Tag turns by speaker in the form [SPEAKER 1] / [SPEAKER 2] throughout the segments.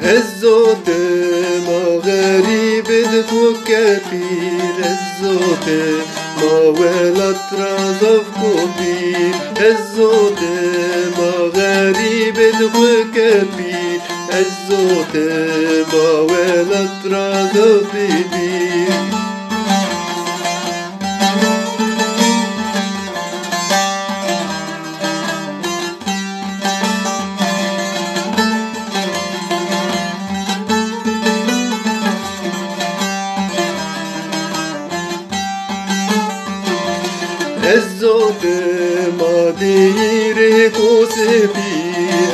[SPEAKER 1] الزود ما غريب دخو كبير الزود ما ولد رازف كبير الزود ما غريب دخو كبير الزود ما ولد رازف كبير الزود ما ديرك وسبي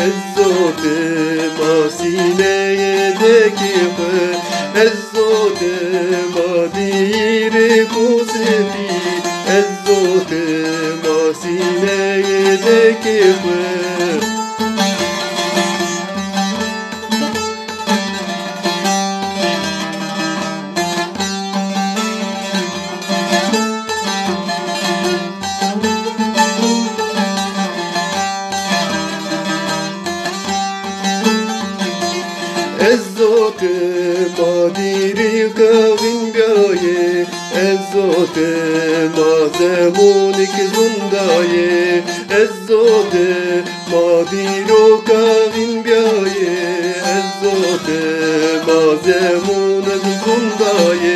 [SPEAKER 1] الزود ما سينا يدك الزود ما ديرك وسبي الزود ما سينا يدك الزود ما ديرك غين بياي الزود ما زمونك زنداي الزود ما ديرك غين بياي الزود ما زمونك زنداي